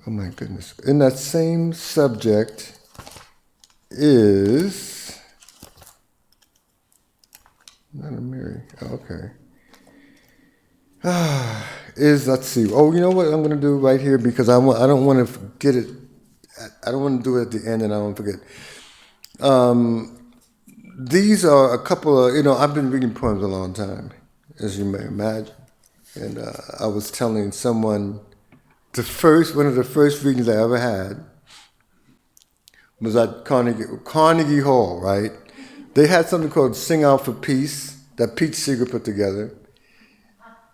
my goodness. In that same subject is, not a Mary, okay. Let's see. Oh, you know what I'm going to do right here, because I don't want to forget it. I don't want to do it at the end and I won't forget. These are a couple of, I've been reading poems a long time, as you may imagine. And I was telling someone one of the first readings I ever had was at Carnegie Hall, right? They had something called Sing Out for Peace that Pete Seeger put together.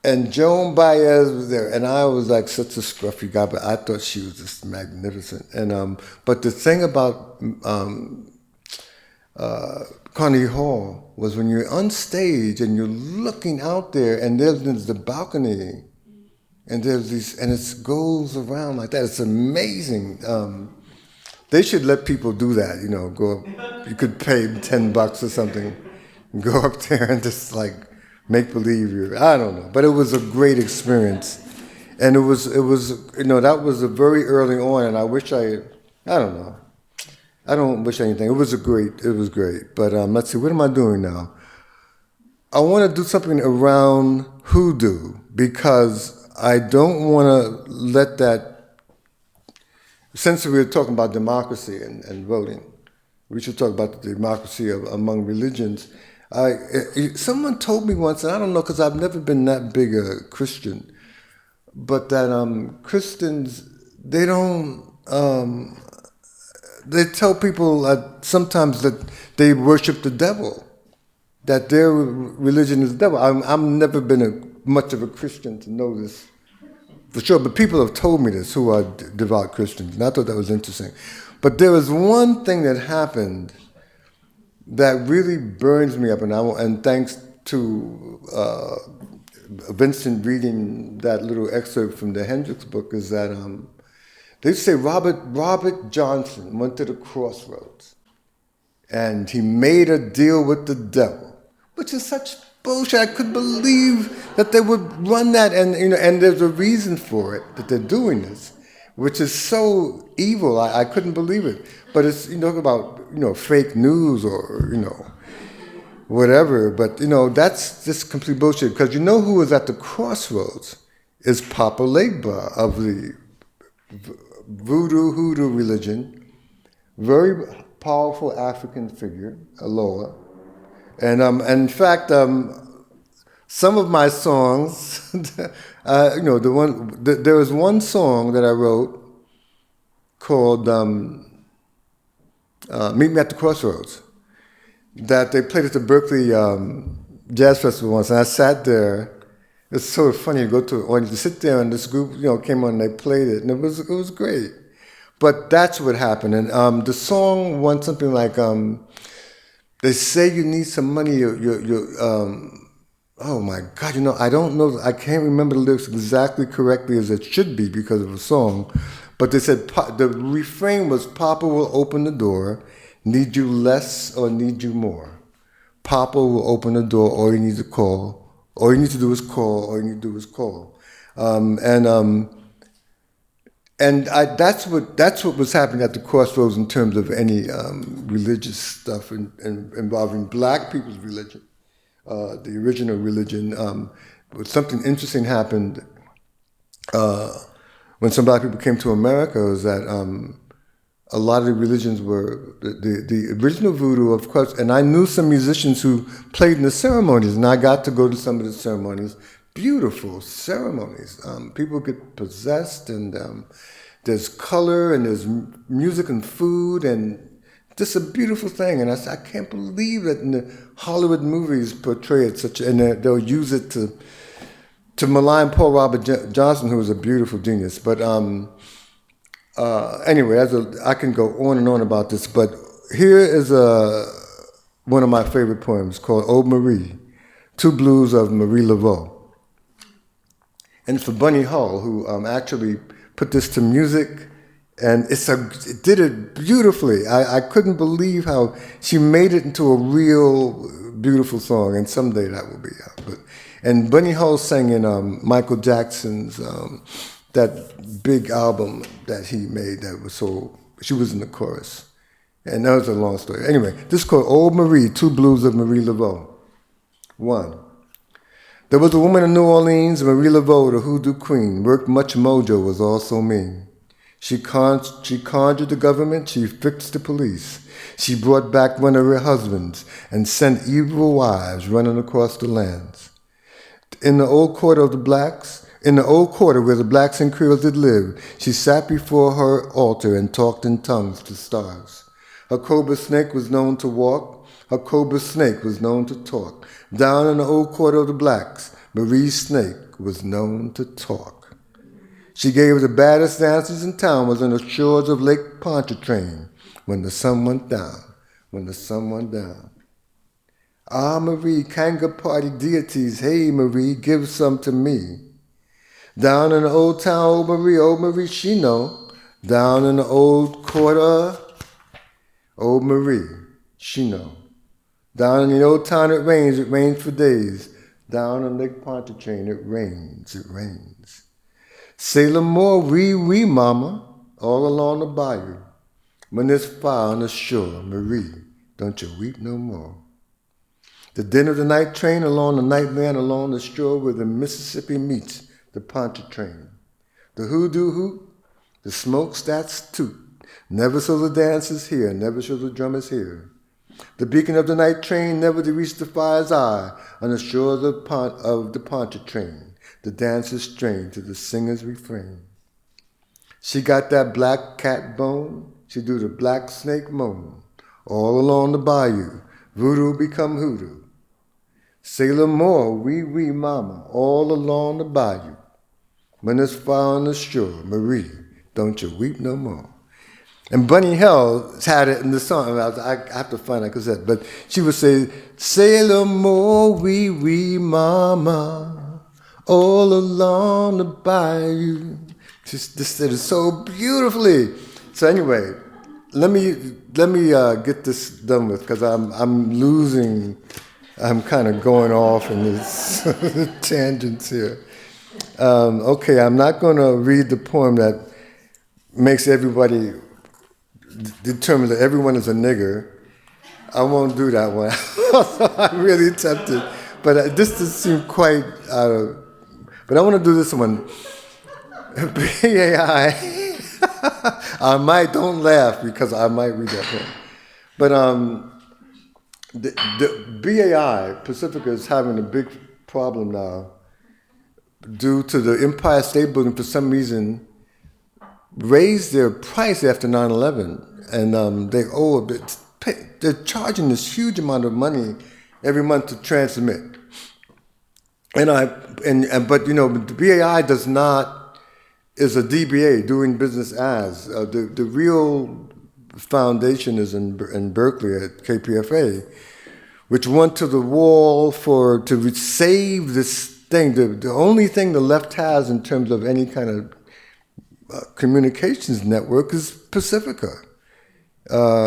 And Joan Baez was there, and I was like such a scruffy guy, but I thought she was just magnificent. And but the thing about Carnegie Hall was when you're on stage and you're looking out there, and there's the balcony, and there's these, and it goes around like that. It's amazing. They should let people do that. You know, go up. You could pay $10 or something, and go up there and just like make believe you're. I don't know, but it was a great experience, and it was you know, that was a very early on, and I wish I don't know. I don't wish anything. It was great. But let's see, what am I doing now? I want to do something around hoodoo because I don't want to let that, since we were talking about democracy and voting, we should talk about the democracy among religions. Someone told me once, and I don't know because I've never been that big a Christian, but that Christians, they don't, they tell people sometimes that they worship the devil, that their religion is the devil. I've never been much of a Christian to know this for sure, but people have told me this who are devout Christians, and I thought that was interesting. But there was one thing that happened that really burns me up, and thanks to Vincent reading that little excerpt from the Hendrix book, is that they say Robert Johnson went to the Crossroads, and he made a deal with the devil, which is such bullshit. I couldn't believe that they would run that, and you know, and there's a reason for it that they're doing this, which is so evil. I couldn't believe it. But it's, you know, about, you know, fake news or, you know, whatever. But, you know, that's just complete bullshit. Because you know who was at the Crossroads is Papa Legba of the hoodoo religion. Very powerful African figure, Aloha. And in fact, some of my songs, you know, there was one song that I wrote called Meet Me at the Crossroads, that they played at the Berkeley Jazz Festival once, and I sat there. It's so funny to go to an audience, to sit there, and this group, you know, came on and they played it, and it was great. But that's what happened, and the song went something like, they say you need some money, oh my God, you know, I don't know, I can't remember the lyrics exactly correctly as it should be because of the song, but they said, the refrain was, Papa will open the door, need you less or need you more. Papa will open the door, all you need to call, all you need to do is call, all you need to do is call. That's what was happening at the Crossroads in terms of any religious stuff involving black people's religion, the original religion. Something interesting happened when some black people came to America, was that a lot of the religions were the original voodoo, of course, and I knew some musicians who played in the ceremonies, and I got to go to some of the ceremonies. Beautiful ceremonies. People get possessed, and there's color, and there's music and food, and just a beautiful thing. And I said, I can't believe that in the Hollywood movies portray it such, and they'll use it to malign Paul Robert Johnson, who was a beautiful genius. But anyway, I can go on and on about this, but here is one of my favorite poems called Ode Marie, Two Blues of Marie Laveau. And it's for Bunny Hull, who actually put this to music, and it did it beautifully. I couldn't believe how she made it into a real beautiful song, and someday that will be out. And Bunny Hull sang in Michael Jackson's that big album that he made that was she was in the chorus. And that was a long story. Anyway, this is called Ode Marie, Two Blues of Marie Laveau. 1. There was a woman in New Orleans, Marie Laveau, the hoodoo queen, worked much mojo, was all so mean. She conjured the government, she fixed the police. She brought back one of her husbands and sent evil wives running across the lands. In the old quarter where the blacks and Creoles did live, she sat before her altar and talked in tongues to stars. Her cobra snake was known to walk. Her cobra snake was known to talk. Down in the old quarter of the blacks, Marie's snake was known to talk. She gave the baddest dances in town was on the shores of Lake Pontchartrain when the sun went down, when the sun went down. Ah, Marie, Kanga party deities, hey, Marie, give some to me. Down in the old town, old Marie, she know. Down in the old quarter, old Marie, she know. Down in the old town, it rains for days. Down in Lake Pontchartrain, it rains. Sailor Moore, wee, mama, all along the bayou. When there's fire on the shore, Marie, don't you weep no more. The din of the night train along the night land along the shore where the Mississippi meets the Pontchartrain. The hoodoo hoot, the smokestacks toot. Never so the dancers here, never so the drummers here. The beacon of the night train never to reach the fire's eye on the shores of the Pontchartrain. The dancers strain to the singer's refrain. She got that black cat bone, she do the black snake moan. All along the bayou, voodoo become hoodoo. Sailor Moore, wee, mama, all along the bayou. When there's fire on the shore, Marie, don't you weep no more. And Bunny Hill had it in the song. I have to find out cassette, but she would say, Sailor Moore, wee, mama, all along the bayou. Just did it so beautifully. So anyway, let me get this done with because I'm kind of going off in this tangents here. Okay, I'm not going to read the poem that makes everybody determine that everyone is a nigger. I won't do that one. I'm really tempted. But this does seem quite out of... But I want to do this one. BAI. Don't laugh because I might read that poem. But the BAI, Pacifica, is having a big problem now due to the Empire State Building, for some reason, raised their price after 9/11, and they owe a bit. They're charging this huge amount of money every month to transmit. But you know, the BAI is a DBA, doing business as. The real foundation is in Berkeley at KPFA, which went to the wall to save this thing. The only thing the left has in terms of any kind of communications network is Pacifica,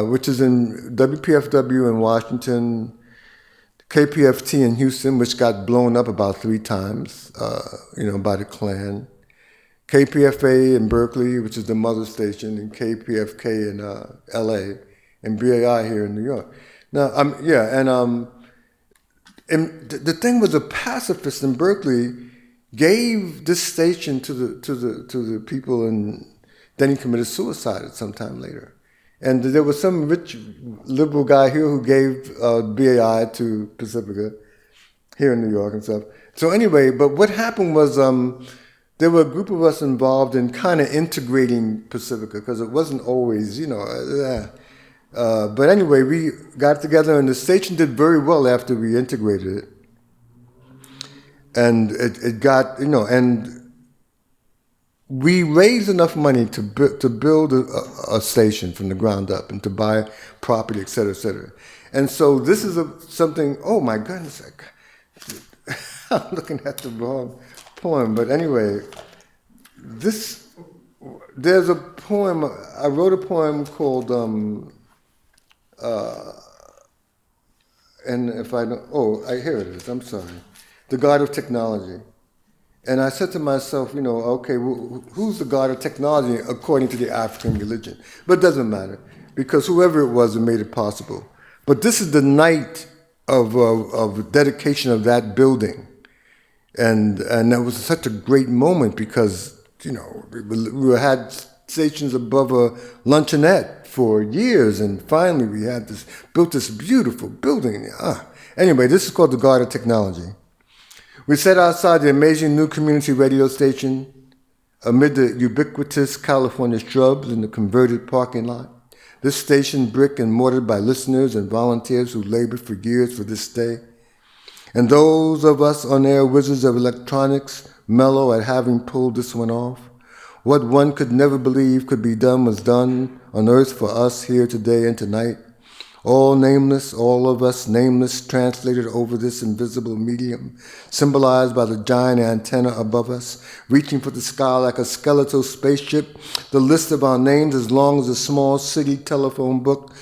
which is in WPFW in Washington, KPFT in Houston, which got blown up about 3 times, by the Klan. KPFA in Berkeley, which is the mother station, and KPFK in LA, and BAI here in New York. Now, and the thing was, a pacifist in Berkeley gave this station to the people, and then he committed suicide at some time later. And there was some rich liberal guy here who gave BAI to Pacifica here in New York and stuff. So anyway, but what happened was there were a group of us involved in kind of integrating Pacifica because it wasn't always, but anyway, we got together and the station did very well after we integrated it. And it got, and we raised enough money to build a station from the ground up and to buy property, et cetera, et cetera. And so this is something, oh my goodness, I'm looking at the wrong poem, but anyway, there's a poem, I wrote a poem called, and if I don't, here it is, I'm sorry. The God of Technology. And I said to myself, okay, who's the God of technology according to the African religion? But it doesn't matter, because whoever it was who made it possible. But this is the night of dedication of that building. And that was such a great moment because, we had stations above a luncheonette for years, and finally we built this beautiful building. Anyway, this is called the God of Technology. We sat outside the amazing new community radio station amid the ubiquitous California shrubs in the converted parking lot. This station brick and mortared by listeners and volunteers who labored for years for this day. And those of us on-air wizards of electronics mellow at having pulled this one off. What one could never believe could be done was done on earth for us here today and tonight. All nameless, all of us nameless, translated over this invisible medium, symbolized by the giant antenna above us, reaching for the sky like a skeletal spaceship, the list of our names as long as a small city telephone book.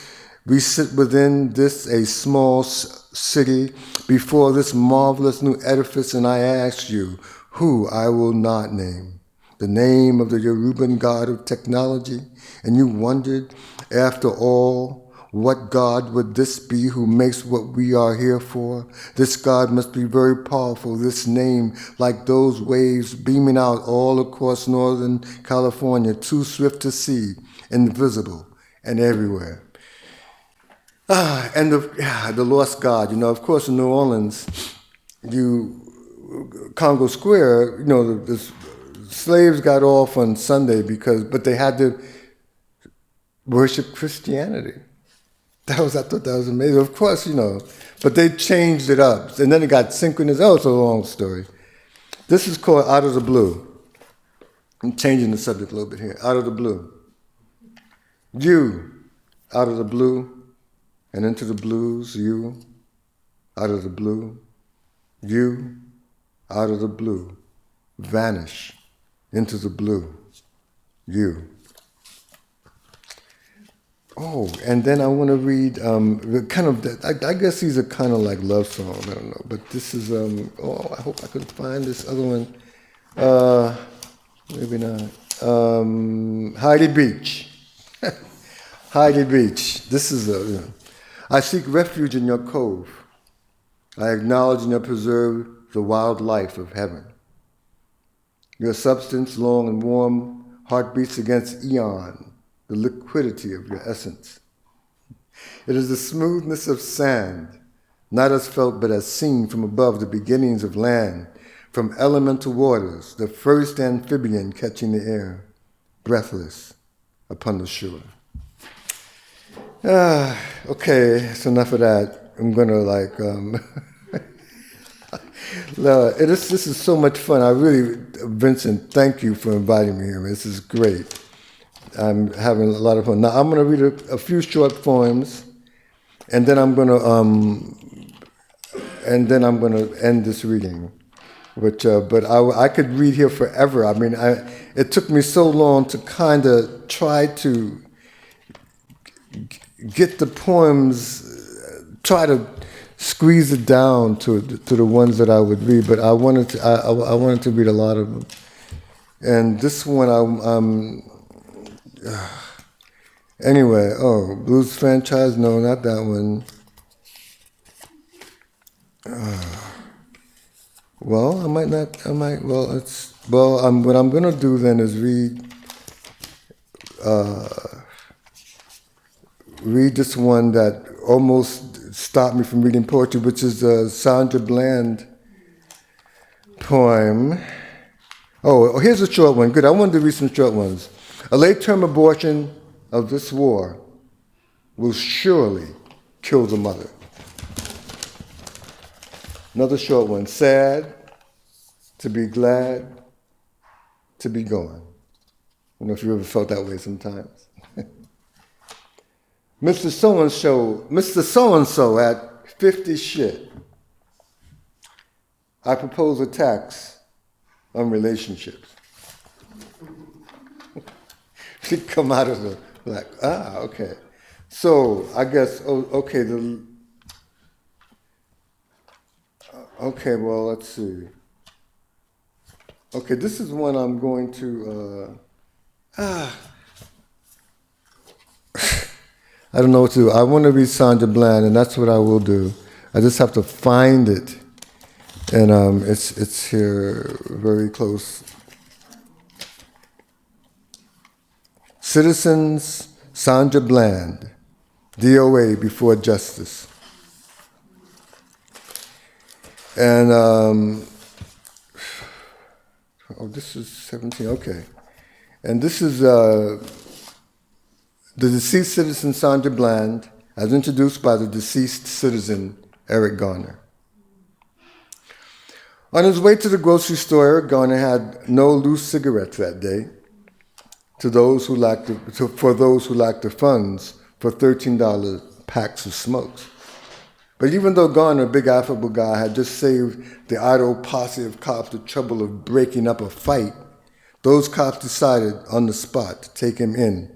We sit within this, a small city, before this marvelous new edifice, and I ask you, who I will not name, the name of the Yoruban god of technology, and you wondered, after all, what God would this be who makes what we are here for? This God must be very powerful, this name, like those waves beaming out all across Northern California, too swift to see, invisible, and everywhere. And the lost God, of course in New Orleans, Congo Square, the slaves got off on Sunday but they had to worship Christianity. I thought that was amazing. Of course, but they changed it up. And then it got synchronous. Oh, it's a long story. This is called Out of the Blue. I'm changing the subject a little bit here. Out of the blue. You, out of the blue, and into the blues, you, out of the blue. You, out of the blue, vanish into the blue. You. Oh, and then I want to read I guess these are kind of like love songs, I don't know. But this is, I hope I can find this other one. Maybe not. Heidi Beach. Heidi Beach. This is I seek refuge in your cove. I acknowledge and preserve the wild life of heaven. Your substance, long and warm, heartbeats against eon, the liquidity of your essence. It is the smoothness of sand, not as felt but as seen from above the beginnings of land, from elemental waters, the first amphibian catching the air, breathless upon the shore. Okay, that's enough of that. I'm gonna this is so much fun. Vincent, thank you for inviting me here. This is great. I'm having a lot of fun. Now I'm going to read a few short poems, and then I'm going to end this reading. But I could read here forever. I mean, it took me so long to kind of try to get the poems, try to squeeze it down to the ones that I would read. But I wanted to read a lot of them, and this one anyway, Blues Franchise? No, not that one. What I'm going to do then is read this one that almost stopped me from reading poetry, which is a Sandra Bland poem. Oh, here's a short one. Good, I wanted to read some short ones. A late-term abortion of this war will surely kill the mother. Another short one. Sad to be glad to be gone. I don't know if you ever felt that way sometimes. Mr. So-and-so at 50 shit. I propose a tax on relationships. She'd come out of the, okay. So I guess, let's see. Okay, this is one I'm going to, I don't know what to do. I want to read Sandra Bland, and that's what I will do. I just have to find it. And it's here very close. Citizens Sandra Bland, DOA before justice. And, this is 17, okay. And this The deceased citizen Sandra Bland, as introduced by the deceased citizen Eric Garner. On his way to the grocery store, Eric Garner had no loose cigarettes that day. For those who lacked the funds for $13 packs of smokes. But even though Garner, a big affable guy, had just saved the idle posse of cops the trouble of breaking up a fight, those cops decided on the spot to take him in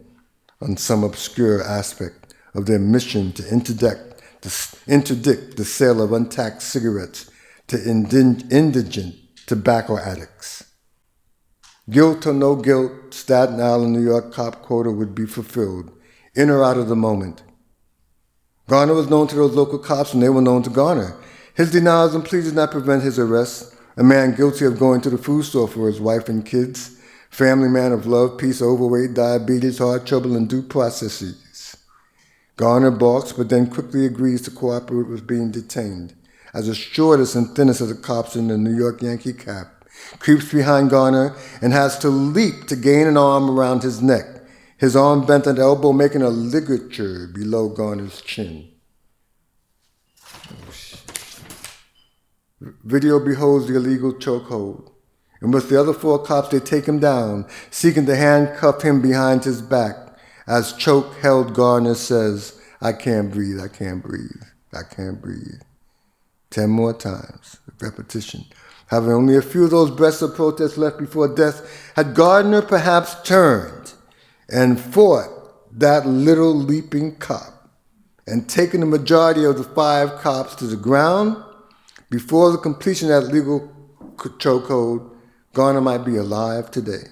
on some obscure aspect of their mission to interdict the sale of untaxed cigarettes to indigent tobacco addicts. Guilt or no guilt, Staten Island, New York cop quota would be fulfilled, in or out of the moment. Garner was known to those local cops, and they were known to Garner. His denials and pleas did not prevent his arrest. A man guilty of going to the food store for his wife and kids, family man of love, peace, overweight, diabetes, heart trouble, and due processes. Garner balks, but then quickly agrees to cooperate with being detained, as the shortest and thinnest of the cops in the New York Yankee cap creeps behind Garner and has to leap to gain an arm around his neck, his arm bent at the elbow, making a ligature below Garner's chin. Video beholds the illegal chokehold. And with the other 4 cops, they take him down, seeking to handcuff him behind his back, as choke held Garner says, "I can't breathe, I can't breathe, I can't breathe." 10 more times, repetition. Having only a few of those breaths of protest left before death, had Garner perhaps turned and fought that little leaping cop and taken the majority of the 5 cops to the ground, before the completion of that legal chokehold, Garner might be alive today.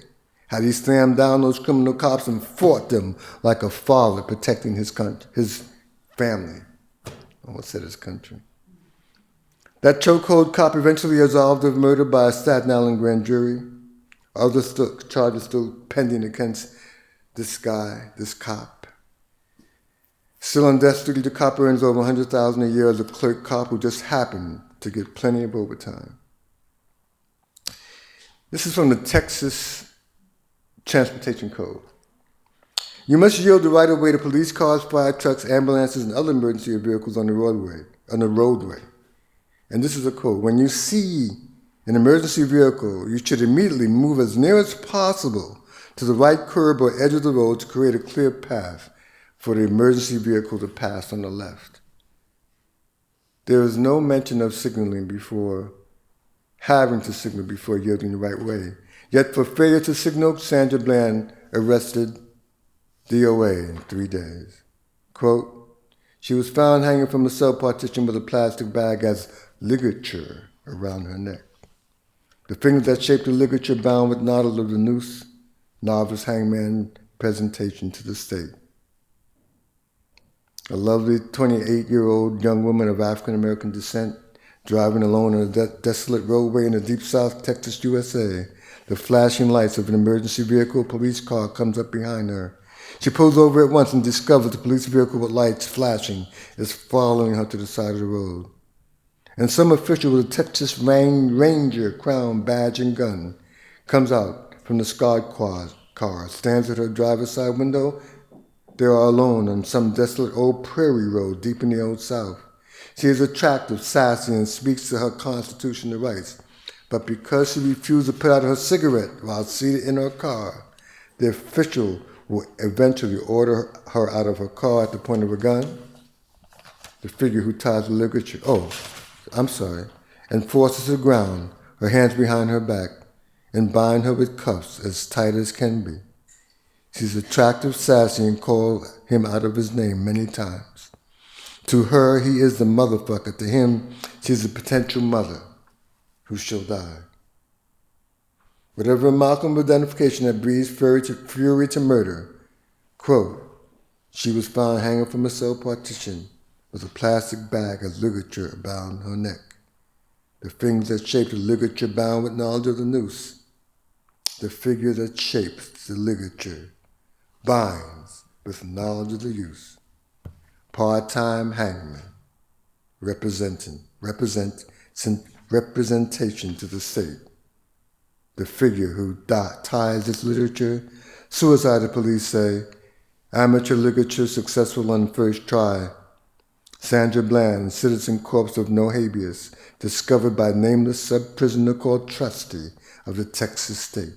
Had he slammed down those criminal cops and fought them like a father protecting his family. I almost said his country. That chokehold cop eventually absolved of murder by a Staten Island grand jury. Other charges still pending against this guy, this cop. Still on death duty, the cop earns over $100,000 a year as a clerk cop who just happened to get plenty of overtime. This is from the Texas Transportation Code. You must yield the right of way to police cars, fire trucks, ambulances, and other emergency vehicles on the roadway. And this is a code. When you see an emergency vehicle, you should immediately move as near as possible to the right curb or edge of the road to create a clear path for the emergency vehicle to pass on the left. There is no mention of having to signal before yielding the right way. Yet for failure to signal, Sandra Bland arrested DOA in 3 days. Quote, she was found hanging from a cell partition with a plastic bag as ligature around her neck. The fingers that shaped the ligature bound with knotted of the noose, novice hangman presentation to the state. A lovely 28-year-old young woman of African-American descent, driving alone on a desolate roadway in the deep South Texas, USA. The flashing lights of an emergency vehicle police car comes up behind her. She pulls over at once and discovers the police vehicle with lights flashing is following her to the side of the road. And some official with a Texas Ranger crown, badge, and gun comes out from the squad car, stands at her driver's side window. They are alone on some desolate old prairie road deep in the Old South. She is attractive, sassy, and speaks to her constitutional rights. But because she refused to put out her cigarette while seated in her car, the official will eventually order her out of her car at the point of a gun. The figure who ties the ligature, and forces her to the ground, her hands behind her back, and bind her with cuffs as tight as can be. She's attractive, sassy, and called him out of his name many times. To her, he is the motherfucker. To him, she's a potential mother who shall die. Whatever Malcolm identification that breeds fury to murder, quote, she was found hanging from a cell partition with a plastic bag of ligature bound her neck. The fingers that shaped the ligature bound with knowledge of the noose. The figure that shapes the ligature binds with knowledge of the use. Part-time hangman, representation to the state. The figure who ties this literature, suicide, the police say, Amateur ligature successful on first try. Sandra Bland, citizen corpse of no habeas, discovered by nameless sub-prisoner called Trusty of the Texas state.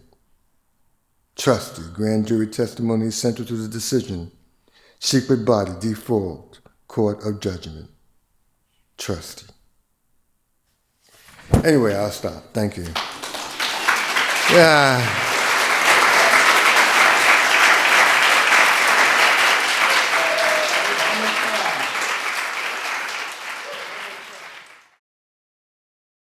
Trusty, grand jury testimony central to the decision. Secret body, default, court of judgment. Trusty. Anyway, I'll stop. Thank you. Yeah.